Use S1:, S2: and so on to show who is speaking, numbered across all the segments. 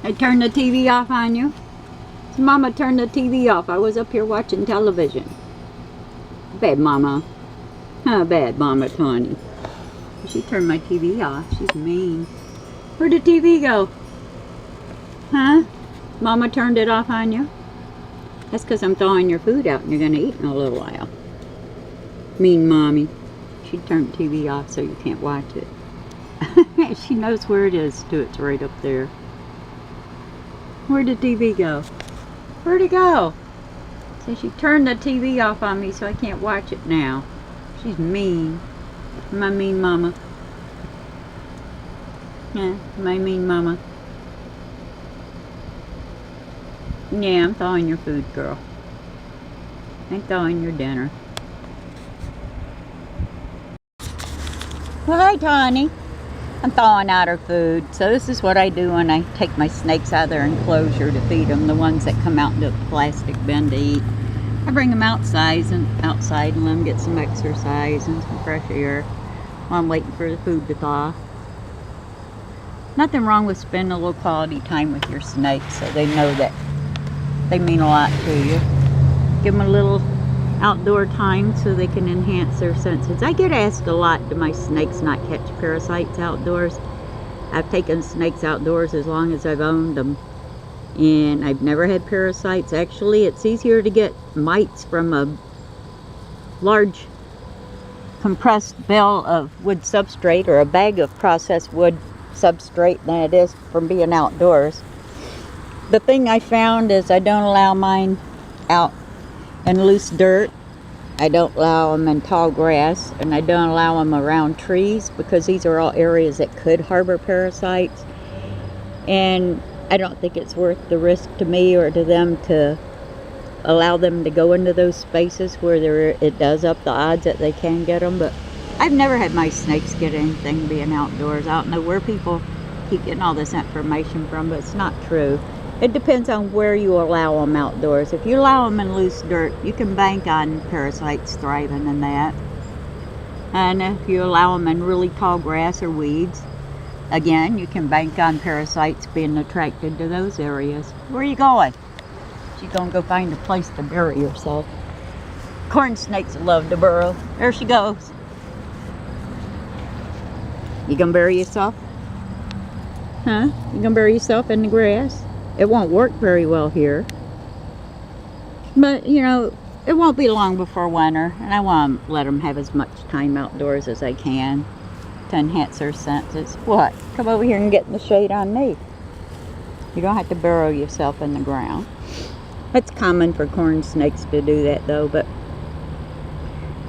S1: I turned the TV off on you. Mama turned the TV off. I was up here watching television. Bad mama. Huh, bad mama Tawny. She turned my TV off. She's mean. Where'd the TV go? Huh? Mama turned it off on you? That's because I'm thawing your food out and you're going to eat in a little while. Mean mommy. She turned the TV off so you can't watch it. She knows where it is too. It's right up there. Where'd the TV go? Where'd it go? So she turned the TV off on me so I can't watch it now. She's mean. Am I mean mama? Yeah, am I mean mama? Yeah, I'm thawing your food, girl. I'm thawing your dinner. Well, hi, Tawny. I'm thawing out her food. So this is what I do when I take my snakes out of their enclosure to feed them, the ones that come out into the plastic bin to eat. I bring them outside and let them get some exercise and some fresh air while I'm waiting for the food to thaw. Nothing wrong with spending a little quality time with your snakes so they know that they mean a lot to you. Give them a little outdoor time so they can enhance their senses. I get asked a lot, do my snakes not catch parasites outdoors? I've taken snakes outdoors as long as I've owned them, and I've never had parasites. Actually, it's easier to get mites from a large compressed bale of wood substrate or a bag of processed wood substrate than it is from being outdoors. The thing I found is I don't allow mine out in loose dirt. I don't allow them in tall grass, and I don't allow them around trees because these are all areas that could harbor parasites, and I don't think it's worth the risk to me or to them to allow them to go into those spaces where it does up the odds that they can get them. But I've never had my snakes get anything being outdoors. I don't know where people keep getting all this information from, but it's not true. It depends on where you allow them outdoors. If you allow them in loose dirt, you can bank on parasites thriving in that. And if you allow them in really tall grass or weeds, again, you can bank on parasites being attracted to those areas. Where are you going? She's going to go find a place to bury herself. Corn snakes love to burrow. There she goes. You going to bury yourself? Huh? You going to bury yourself in the grass? It won't work very well here. But, you know, it won't be long before winter, and I want to let them have as much time outdoors as I can to enhance their senses. What? Come over here and get in the shade on me. You don't have to burrow yourself in the ground. It's common for corn snakes to do that, though, but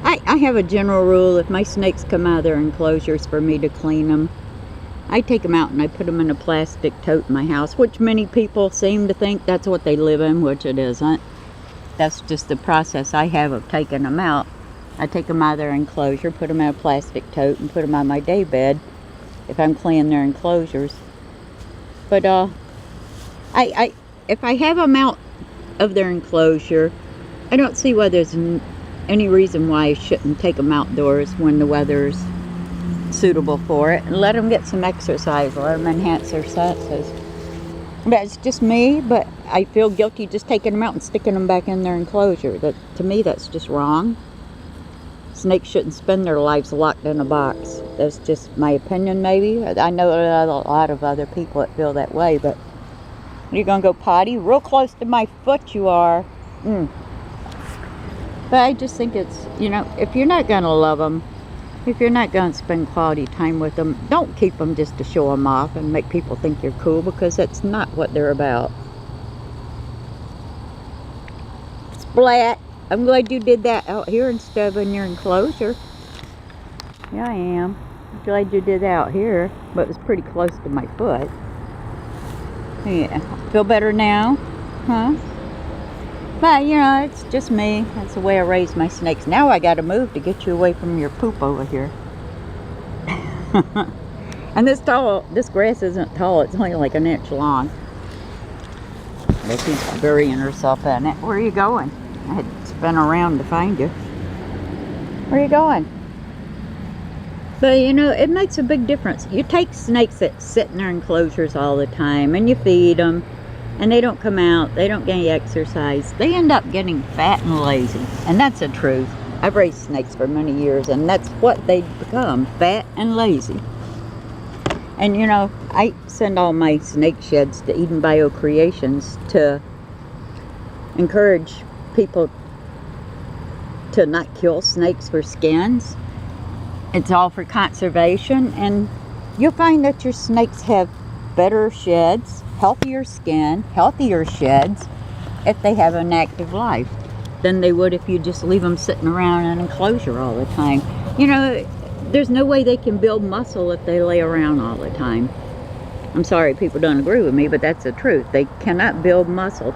S1: I have a general rule. If my snakes come out of their enclosures for me to clean them, I take them out and I put them in a plastic tote in my house, which many people seem to think that's what they live in, which it isn't. That's just the process I have of taking them out. I take them out of their enclosure, put them in a plastic tote, and put them on my day bed if I'm cleaning their enclosures. But if I have them out of their enclosure, I don't see why there's any reason why I shouldn't take them outdoors when the weather's suitable for it, and let them get some exercise, let them enhance their senses. That's just me, but I feel guilty just taking them out and sticking them back in their enclosure. That, to me, that's just wrong. Snakes shouldn't spend their lives locked in a box. That's just my opinion, maybe. I know a lot of other people that feel that way, but you're gonna go potty real close to my foot, you are. But I just think it's, you know, if you're not gonna love them, if you're not going to spend quality time with them, don't keep them just to show them off and make people think you're cool, because that's not what they're about. Splat! I'm glad you did that out here instead of in your enclosure. Yeah, I am. I'm glad you did that out here, but it was pretty close to my foot. Yeah. Feel better now? Huh? But, you know, it's just me. That's the way I raise my snakes. Now I got to move to get you away from your poop over here. And this grass isn't tall. It's only like an inch long. But she's burying herself in it. Where are you going? I had to spin around to find you. Where are you going? But you know, it makes a big difference. You take snakes that sit in their enclosures all the time and you feed them and they don't come out, they don't get any exercise, they end up getting fat and lazy. And that's the truth. I've raised snakes for many years and that's what they become, fat and lazy. And you know, I send all my snake sheds to Eden Bio Creations to encourage people to not kill snakes for skins. It's all for conservation, and you'll find that your snakes have better sheds, healthier skin, healthier sheds if they have an active life than they would if you just leave them sitting around in an enclosure all the time. You know, there's no way they can build muscle if they lay around all the time. I'm sorry people don't agree with me, but that's the truth. They cannot build muscle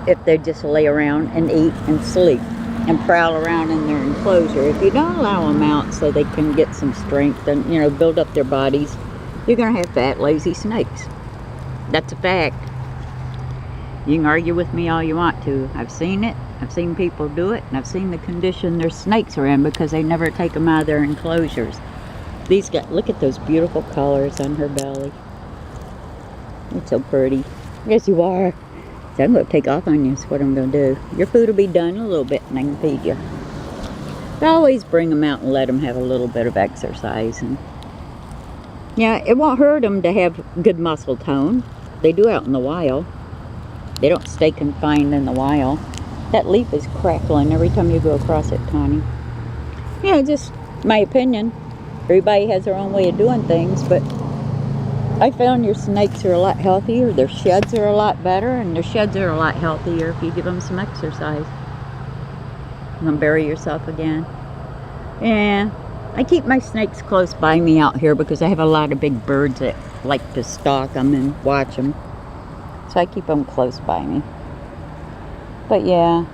S1: if they just lay around and eat and sleep and prowl around in their enclosure. If you don't allow them out so they can get some strength and, you know, build up their bodies, you're going to have fat, lazy snakes. That's a fact. You can argue with me all you want to. I've seen it. I've seen people do it, and I've seen the condition their snakes are in because they never take them out of their enclosures. These guys, look at those beautiful colors on her belly. It's so pretty. Yes, you are. So I'm going to take off on you is what I'm going to do. Your food will be done in a little bit and I can feed you. But I always bring them out and let them have a little bit of exercise. And yeah, it won't hurt them to have good muscle tone. They do out in the wild. They don't stay confined in the wild. That leaf is crackling every time you go across it, Tawny. Yeah, just my opinion. Everybody has their own way of doing things, but I found your snakes are a lot healthier, their sheds are a lot better, and their sheds are a lot healthier if you give them some exercise. You gonna bury yourself again? Yeah, I keep my snakes close by me out here because I have a lot of big birds that like to stalk them and watch them. So I keep them close by me. But yeah,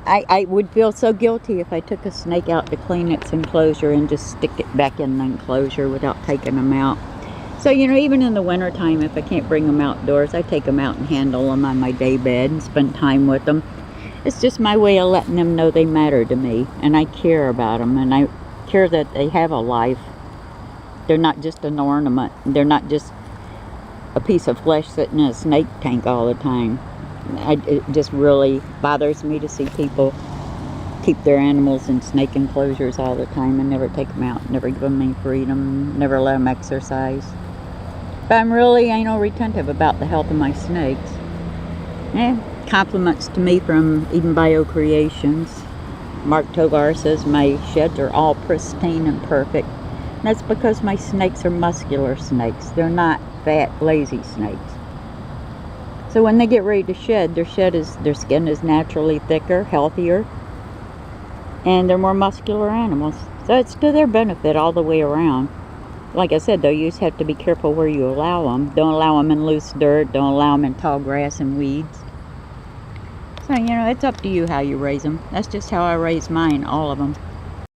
S1: I would feel so guilty if I took a snake out to clean its enclosure and just stick it back in the enclosure without taking them out. So, you know, even in the wintertime, if I can't bring them outdoors, I take them out and handle them on my day bed and spend time with them. It's just my way of letting them know they matter to me, and I care about them, and I care that they have a life. They're not just an ornament. They're not just a piece of flesh sitting in a snake tank all the time. It just really bothers me to see people keep their animals in snake enclosures all the time and never take them out, never give them any freedom, never let them exercise. But I'm really retentive about the health of my snakes. Yeah, compliments to me from Eden Bio Creations. Mark Tovar says my sheds are all pristine and perfect. And that's because my snakes are muscular snakes. They're not fat, lazy snakes. So when they get ready to shed, their skin is naturally thicker, healthier, and they're more muscular animals. So it's to their benefit all the way around. Like I said, though, you just have to be careful where you allow them. Don't allow them in loose dirt. Don't allow them in tall grass and weeds. So, it's up to you how you raise them. That's just how I raise mine, all of them.